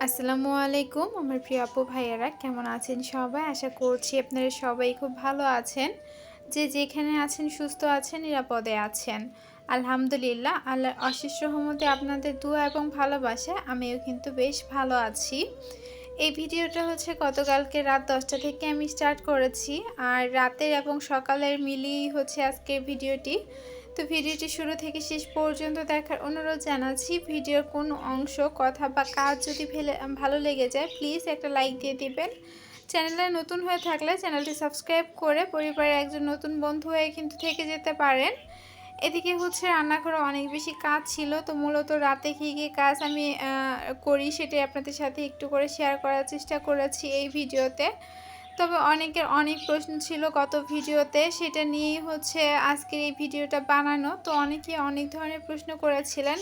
আসসালামু আলাইকুম আমার প্রিয় আপু ভাইয়ারা কেমন আছেন সবাই? আশা করছি আপনারা সবাই খুব ভালো আছেন। যে যেখানে আছেন সুস্থ আছেন, নিরাপদে আছেন। আলহামদুলিল্লাহ আল্লাহর অশেষ রহমতে আপনাদের দোয়া এবং ভালোবাসায় আমিও কিন্তু বেশ ভালো আছি। এই ভিডিওটা হচ্ছে গতকালকে রাত 10টা থেকে আমি স্টার্ট করেছি। আর রাতের এবং সকালের মিলিয়েই হচ্ছে আজকের ভিডিওটি। তো ভিডিওটি শুরু থেকে শেষ পর্যন্ত দেখার অনুরোধ জানাচ্ছি। ভিডিওর কোনো অংশ, কথা বা কাজ যদি ভালো লেগে যায় প্লিজ একটা লাইক দিয়ে দিবেন। চ্যানেলে নতুন হয়ে থাকলে চ্যানেলটি সাবস্ক্রাইব করে পরিবারের একজন নতুন বন্ধু হয়ে কিন্তু থেকে যেতে পারেন। এদিকে হচ্ছে রান্নাঘরে অনেক বেশি কাজ ছিল, তো মূলত রাতে কী কী কাজ আমি করি সেটাই আপনাদের সাথে একটু করে শেয়ার করার চেষ্টা করেছি এই ভিডিওতে। তবে অনেকের অনেক প্রশ্ন ছিল গত ভিডিওতে, সেটা নিয়েই হচ্ছে আজকের এই ভিডিওটা বানানো। তো অনেকে অনেক ধরনের প্রশ্ন করেছিলেন,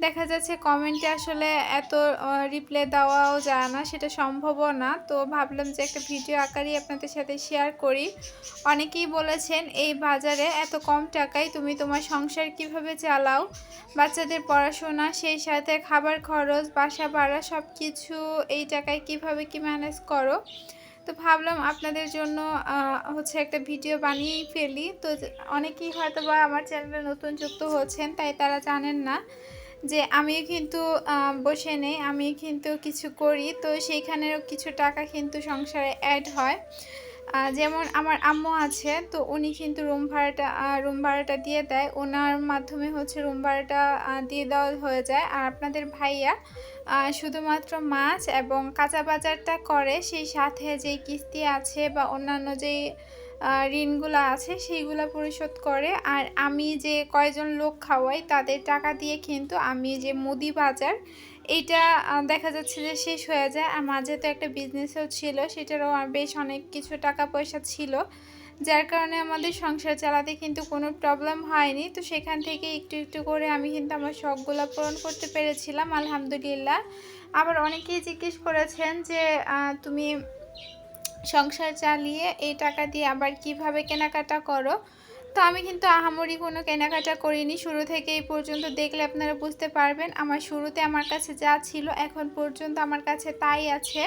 দেখা যাচ্ছে কমেন্টে আসলে এত রিপ্লাই দেওয়াও যায় না, সেটা সম্ভবও না। তো ভাবলাম যে একটা ভিডিও আকারেই আপনাদের সাথে শেয়ার করি। অনেকেই বলেছেন এই বাজারে এত কম টাকায় তুমি তোমার সংসার কিভাবে চালাও, বাচ্চাদের পড়াশোনা, সেই সাথে খাবার খরচ, বাসা ভাড়া সব কিছু এই টাকায় কিভাবে কি ম্যানেজ করো। তো ভাবলাম আপনাদের জন্য হচ্ছে একটা ভিডিও বানিয়েই ফেলি। তো অনেকেই হয়তো বা আমার চ্যানেলে নতুন যুক্ত হচ্ছেন, তাই তারা জানেন না যে আমিও কিন্তু বসে নেই, আমি কিন্তু কিছু করি। তো সেইখানেরও কিছু টাকা কিন্তু সংসারে অ্যাড হয়। যেমন আমার আম্মু আছে, তো উনি কিন্তু রুম ভাড়াটা দিয়ে দেয়। ওনার মাধ্যমে হচ্ছে রুম ভাড়াটা দিয়ে দেওয়া হয়ে যায়। আর আপনাদের ভাইয়া শুধুমাত্র মাছ এবং কাঁচা বাজারটা করে, সেই সাথে যেই কিস্তি আছে বা অন্যান্য যেই ঋণগুলো আছে সেইগুলো পরিশোধ করে। আর আমি যে কয়জন লোক খাওয়াই তাদের টাকা দিয়ে কিন্তু আমি যে মুদি বাজার এইটা দেখা যাচ্ছে যে শেষ হয়ে যায়। আর মাঝে তো একটা বিজনেসও ছিল, সেটারও বেশ অনেক কিছু টাকা পয়সা ছিল, যার কারণে আমাদের সংসার চালাতে কিন্তু কোনো প্রবলেম হয়নি। তো সেখান থেকে একটু একটু করে আমি কিন্তু আমার শখগুলো পূরণ করতে পেরেছিলাম আলহামদুলিল্লাহ। আবার অনেকেই জিজ্ঞেস করেছেন যে তুমি সংসার চালিয়ে এই টাকা দিয়ে আবার কিভাবে কেনাকাটা করো। তো আমি কিন্তু আহামরি কোনো কেনাকাটা করিনি। শুরু থেকে এই পর্যন্ত দেখলে আপনারা বুঝতে পারবেন আমার শুরুতে আমার কাছে যা ছিল এখন পর্যন্ত আমার কাছে তাই আছে।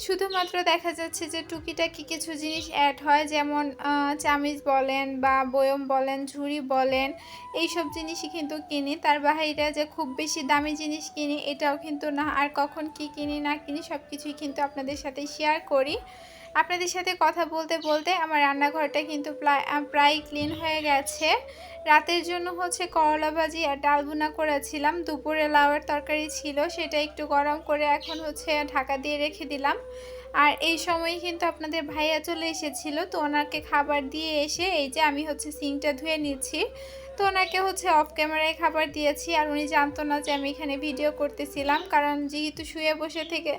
শুধুমাত্র দেখা যাচ্ছে যে টুকিটাকি কিছু জিনিস অ্যাড হয়, যেমন চামিচ বলেন বা বয়ম বলেন, ঝুড়ি বলেন, এইসব জিনিসই কিন্তু কিনি। তার বাহিরে যে খুব বেশি দামি জিনিস কিনি এটাও কিন্তু না। আর কখন কি কিনি না কিনি সব কিছুই কিন্তু আপনাদের সাথে শেয়ার করি। আপনাদের সাথে কথা বলতে বলতে আমার রান্নাঘরটা কিন্তু প্রায় ক্লিন হয়ে গেছে। রাতের জন্য হচ্ছে করলা ভাজি আর ডাল ভুনা করেছিলাম। দুপুরে লাউয়ের তরকারি ছিল, সেটা একটু গরম করে এখন হচ্ছে ঢাকা দিয়ে রেখে দিলাম। আর এই সময় কিন্তু আপনাদের ভাইয়া চলে এসেছিল, তো ওনাকে খাবার দিয়ে এসে এই যে আমি হচ্ছে সিঙ্কটা ধুয়ে নিচ্ছি। তো ওনাকে হচ্ছে অফ ক্যামেরায় খাবার দিয়েছি। আর উনি জানতো না যে আমি এখানে ভিডিও করতেছিলাম, কারণ যেহেতু শুয়ে বসে থেকে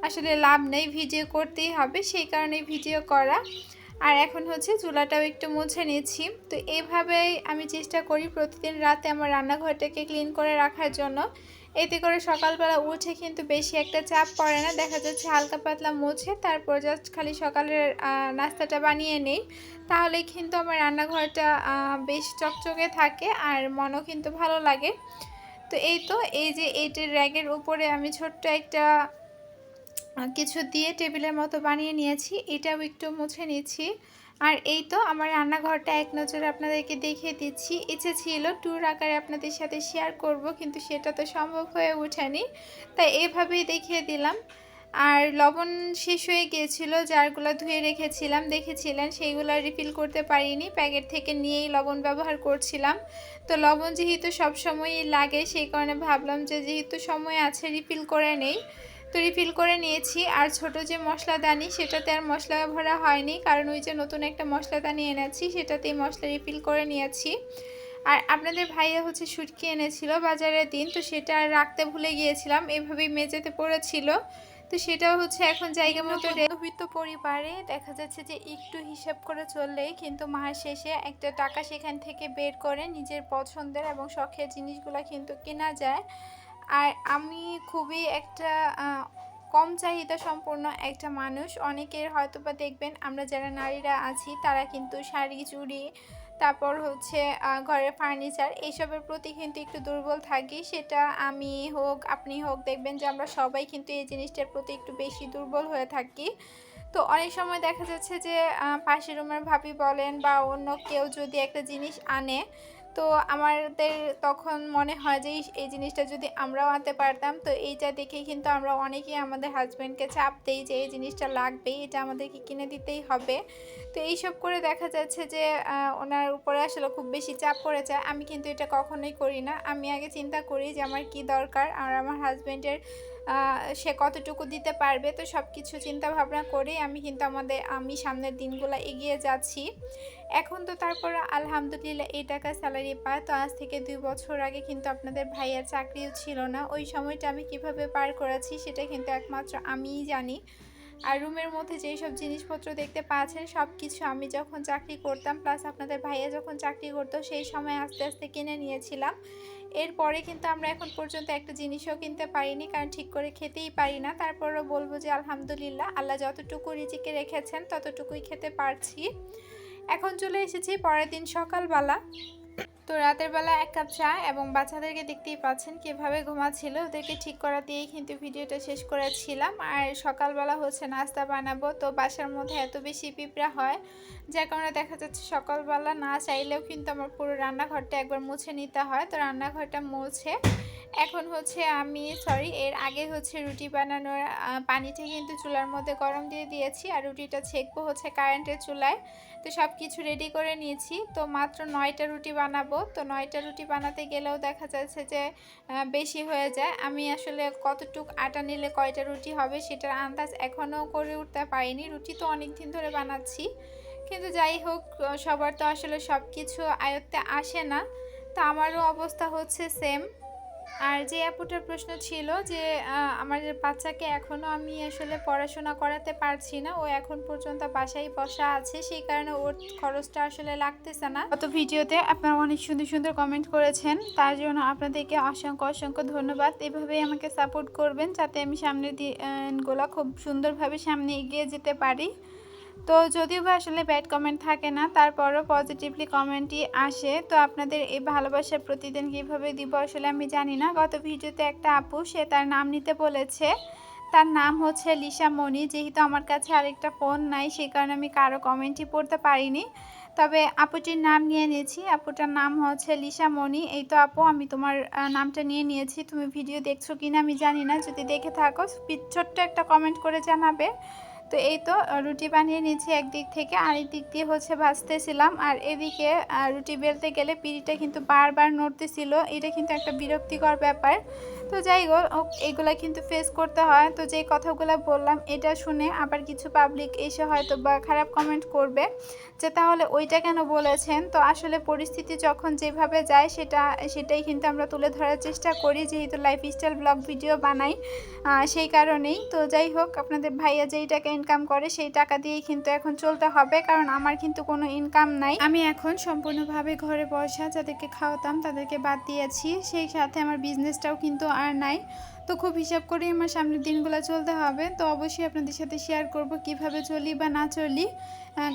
আসলে লাভ নেই, ভিডিও করতেই হবে, সেই কারণে ভিডিও করা। আর এখন হচ্ছে চুলাটাও একটু মুছে নিচ্ছি। তো এইভাবেই আমি চেষ্টা করি প্রতিদিন রাতে আমার রান্নাঘরটাকে ক্লিন করে রাখার জন্য। এতে করে সকালবেলা উঠে কিন্তু বেশি একটা চাপ পড়ে না, দেখা যাচ্ছে হালকা পাতলা মুছে তারপর জাস্ট খালি সকালের নাস্তাটা বানিয়ে নেই। তাহলে কিন্তু আমার রান্নাঘরটা বেশ চকচকে থাকে আর মনও কিন্তু ভালো লাগে। তো এই যে এইটির র্যাগের উপরে আমি ছোট্ট একটা কিছু দিয়ে টেবিলের মতো বানিয়ে নিয়েছি, এটাও একটু মুছে নিচ্ছি। আর এই তো আমার রান্নাঘরটা এক নজরে আপনাদেরকে দেখিয়ে দিচ্ছি। ইচ্ছে ছিল ট্যুর আকারে আপনাদের সাথে শেয়ার করব, কিন্তু সেটা তো সম্ভব হয়ে ওঠেনি, তাই এভাবেই দেখিয়ে দিলাম। আর লবণ শেষ হয়ে গিয়েছিল, জারগুলো ধুয়ে রেখেছিলাম দেখেছিলেন, সেইগুলো রিফিল করতে পারিনি, প্যাকেট থেকে নিয়েই লবণ ব্যবহার করছিলাম। তো লবণ যেহেতু সবসময়ই লাগে, সেই কারণে ভাবলাম যে যেহেতু সময় আছে রিফিল করে নেই। তো রিফিল করে নিয়েছি। আর ছোট যে মশলাদানি সেটাতে আর মশলা ভরা হয়নি, কারণ ওই যে নতুন একটা মশলাদানি এনেছি সেটাতেই মশলা রিফিল করে নিয়েছি। আর আপনাদের ভাইয়া হচ্ছে শুটকি এনেছিল বাজারের দিন, তো সেটা আর রাখতে ভুলে গিয়েছিলাম, এভাবেই মেঝেতে পড়েছিল। তো সেটাও হচ্ছে এখন জায়গা মতো মধ্যবিত্ত পরিবারে দেখা যাচ্ছে যে একটু হিসাব করে চললেই কিন্তু মাস শেষে একটা টাকা সেখান থেকে বের করে নিজের পছন্দের এবং শখের জিনিসগুলো কিন্তু কেনা যায়। আর আমি খুবই একটা কম চাহিদা সম্পন্ন একটা মানুষ। অনেকের হয়তো বা দেখবেন আমরা যারা নারীরা আছি তারা কিন্তু শাড়ি চুড়ি, তারপর হচ্ছে ঘরের ফার্নিচার এইসবের প্রতি কিন্তু একটু দুর্বল থাকি। সেটা আমি হোক আপনি হোক, দেখবেন যে আমরা সবাই কিন্তু এই জিনিসটার প্রতি একটু বেশি দুর্বল হয়ে থাকি। তো অনেক সময় দেখা যাচ্ছে যে পাশের রুমের ভাবি বলেন বা অন্য কেউ যদি একটা জিনিস আনে, তো আমাদের তখন মনে হয় যে এই জিনিসটা যদি আমরাও আনতে পারতাম। তো এইটা দেখেই কিন্তু আমরা অনেকেই আমাদের হাজব্যান্ডকে চাপ দেই যে এই জিনিসটা লাগবেই, এটা আমাদেরকে কিনে দিতেই হবে। তো এইসব করে দেখা যাচ্ছে যে ওনার উপরে আসলে খুব বেশি চাপ পড়ে যায়। আমি কিন্তু এটা কখনোই করি না। আমি আগে চিন্তা করি যে আমার কি দরকার আর আমার হাজব্যান্ডের সে কতটুকু দিতে পারবে। তো সব কিছু চিন্তা ভাবনা করেই আমি সামনের দিনগুলো এগিয়ে যাচ্ছি। এখন তো তারপর আলহামদুলিল্লাহ এই টাকা স্যালারি পায়। তো আজ থেকে 2 বছর আগে কিন্তু আপনাদের ভাইয়ার চাকরিও ছিল না। ওই সময়টা আমি কিভাবে পার করেছি সেটা কিন্তু একমাত্র আমিই জানি। আর রুমের মধ্যে যেই সব জিনিসপত্র দেখতে পাচ্ছেন সব কিছু আমি যখন চাকরি করতাম প্লাস আপনাদের ভাইয়া যখন চাকরি করতো সেই সময় আস্তে আস্তে কিনে নিয়েছিলাম। এরপরে কিন্তু আমরা এখন পর্যন্ত একটা জিনিসও কিনতে পারিনি, কারণ ঠিক করে খেতেই পারি না। তারপরও বলবো যে আলহামদুলিল্লাহ, আল্লাহ যতটুকু রিজিকে রেখেছেন ততটুকুই খেতে পারছি। এখন চলে এসেছি পরের দিন সকালবেলা। তো রাতের বেলা 1 কাপ চা এবং বাচ্চাদেরকে দেখতেই পাচ্ছেন কীভাবে ঘুমাচ্ছিল, ওদেরকে ঠিক করা দিয়েই কিন্তু ভিডিওটা শেষ করেছিলাম। আর সকালবেলা হচ্ছে নাস্তা বানাবো। তো বাসার মধ্যে এত বেশি পিঁপড়া হয় যার কারণে দেখা যাচ্ছে সকালবেলা না চাইলেও কিন্তু আমার পুরো রান্নাঘরটা একবার মুছে নিতে হয়। তো রান্নাঘরটা মুছে এখন হচ্ছে এর আগে হচ্ছে রুটি বানানোর পানিটা কিন্তু চুলার মধ্যে গরম দিয়ে দিয়েছি আর রুটিটা ছেঁকবো হচ্ছে কারেন্টের চুলায়। তো সব কিছু রেডি করে নিয়েছি। তো মাত্র 9টা রুটি বানাবো। তো 9টা রুটি বানাতে গেলেও দেখা যাচ্ছে যে বেশি হয়ে যায়। আমি আসলে কতটুক আটা নিলে কয়টা রুটি হবে সেটার আন্দাজ এখনও করে উঠতে পারিনি। রুটি তো অনেক দিন ধরে বানাচ্ছি, কিন্তু যাই হোক সবার তো আসলে সব কিছু আয়ত্তে আসে না। তো আমারও অবস্থা হচ্ছে সেম। আর যে আপুটার প্রশ্ন ছিল যে আমার বাচ্চাকে এখনও আমি আসলে পড়াশোনা করাতে পারছি না, ও এখন পর্যন্ত বাসায় বসা আছে, সেই কারণে ওর খরচটা আসলে লাগতেছে না। গত ভিডিওতে আপনারা অনেক সুন্দর সুন্দর কমেন্ট করেছেন, তার জন্য আপনাদেরকে অসংখ্য অসংখ্য ধন্যবাদ। এভাবেই আমাকে সাপোর্ট করবেন যাতে আমি সামনের দিনগুলো খুব সুন্দরভাবে সামনে এগিয়ে যেতে পারি। তো যদিও বা আসলে ব্যাড কমেন্ট থাকে না, তারপরও পজিটিভলি কমেন্টই আসে। তো আপনাদের এই ভালোবাসা প্রতিদিন কীভাবে দিব আসলে আমি জানি না। গত ভিডিওতে একটা আপু সে তার নাম নিতে বলেছে, তার নাম হচ্ছে লিসা মনি। যেহেতু আমার কাছে আরেকটা ফোন নাই সেই কারণে আমি কারো কমেন্টই পড়তে পারিনি, তবে আপুটির নাম নিয়ে নিয়েছি। আপুটার নাম হচ্ছে লিসা মনি। এই তো আপু, আমি তোমার নামটা নিয়ে নিয়েছি। তুমি ভিডিও দেখছো কিনা আমি জানি না, যদি দেখে থাকো ছোট্ট একটা কমেন্ট করে জানাবে। তো এই তো রুটি বানিয়ে নিয়েছি একদিক থেকে, আরেক দিক দিয়ে হচ্ছে ভাজতেছিলাম। আর এদিকে রুটি বেলতে গেলে পিঁড়িটা কিন্তু বারবার নড়তেছিল, এটা কিন্তু একটা বিরক্তিকর ব্যাপার। তো যাই হোক এগুলা কিন্তু ফেস করতে হয়। তো যেই কথাগুলো বললাম এটা শুনে আবার কিছু পাবলিক এসে হয়তো বা খারাপ কমেন্ট করবে যে তাহলে ওইটা কেন বলেছেন। তো আসলে পরিস্থিতি যখন যেভাবে যায় সেটাই কিন্তু আমরা তুলে ধরার চেষ্টা করি, যেহেতু লাইফস্টাইল ব্লগ ভিডিও বানাই সেই কারণেই। তো যাই হোক, আপনাদের ভাইয়া যেই টাকা ইনকাম করে সেই টাকা দিয়েই কিন্তু এখন চলতে হবে, কারণ আমার কিন্তু কোনো ইনকাম নাই। আমি এখন সম্পূর্ণভাবে ঘরে বসা, যাদেরকে খাওয়াতাম তাদেরকে বাদ দিয়েছি, সেই সাথে আমার বিজনেসটাও কিন্তু আর নাই। তো খুব হিসাব করে আমার সামনের দিনগুলো চলতে হবে। তো অবশ্যই আপনাদের সাথে শেয়ার করব কিভাবে চলি বা না চলি,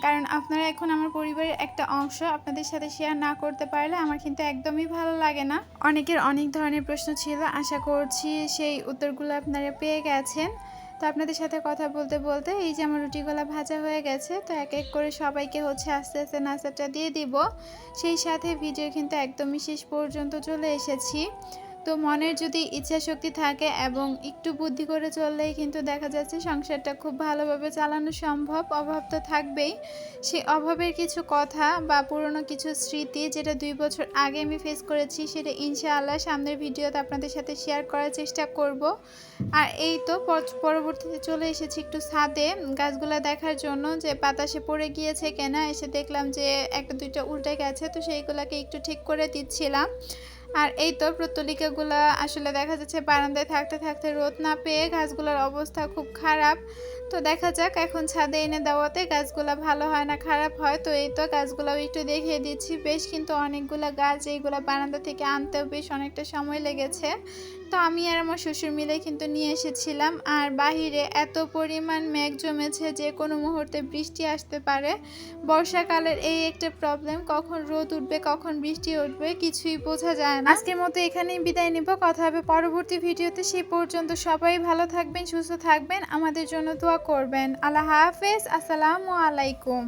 কারণ আপনারা এখন আমার পরিবারের একটা অংশ। আপনাদের সাথে শেয়ার না করতে পারলে আমার কিন্তু একদমই ভালো লাগে না। অনেকের অনেক ধরনের প্রশ্ন ছিল, আশা করছি সেই উত্তরগুলো আপনারা পেয়ে গেছেন। তো আপনাদের সাথে কথা বলতে বলতে এই যে আমার রুটিগুলো ভাজা হয়ে গেছে। তো এক এক করে সবাইকে হচ্ছে আস্তে আস্তে নাস্তাটা দিয়ে দিব। সেই সাথে ভিডিও কিন্তু একদমই শেষ পর্যন্ত চলে এসেছি। তো মনের যদি ইচ্ছা শক্তি থাকে এবং একটু বুদ্ধি করে চললেই কিন্তু দেখা যাচ্ছে সংসারটা খুব ভালোভাবে চালানো সম্ভব। অভাব তো থাকবেই, সেই অভাবের কিছু কথা বা পুরনো কিছু স্মৃতি যেটা 2 বছর আগে আমি ফেস করেছি সেটা ইনশাআল্লাহ সামনের ভিডিওতে আপনাদের সাথে শেয়ার করার চেষ্টা করব। আর এই তো পরবর্তীতে চলে এসেছি একটু ছাদে গাছগুলা দেখার জন্য যে বাতাসে পড়ে গিয়েছে কেনা। এসে দেখলাম যে একটা দুইটা উল্টে গেছে, তো সেইগুলোকে একটু ঠিক করে দিচ্ছিলাম। আর এই তো প্রত্তলিকাগুলা আসলে দেখা যাচ্ছে বারান্দায় থাকতে থাকতে রোদ না পেয়ে গাছগুলোর অবস্থা খুব খারাপ। তো দেখা যাক এখন ছাদে এনে দেওয়াতে গাছগুলা ভালো হয় না খারাপ হয়। তো এই তো গাছগুলাও একটু দেখিয়ে দিচ্ছি, বেশ কিন্তু অনেকগুলা গাছ এইগুলা বারান্দা থেকে আনতেও বেশ অনেকটা সময় লেগেছে। তো আমি আর আমার শ্বশুর মিলে কিন্তু নিয়ে এসেছিলাম। আর বাহিরে এত পরিমাণ মেঘ জমেছে যে কোনো মুহূর্তে বৃষ্টি আসতে পারে। বর্ষাকালের এই একটা প্রবলেম, কখন রোদ উঠবে কখন বৃষ্টি উঠবে কিছুই বোঝা যায় না। আজকের মতো এখানেই বিদায় নিব, কথা হবে পরবর্তী ভিডিওতে। সেই পর্যন্ত সবাই ভালো থাকবেন, সুস্থ থাকবেন, আমাদের জন্য দোয়া করবেন। আল্লাহ হাফেজ, আসসালামু আলাইকুম।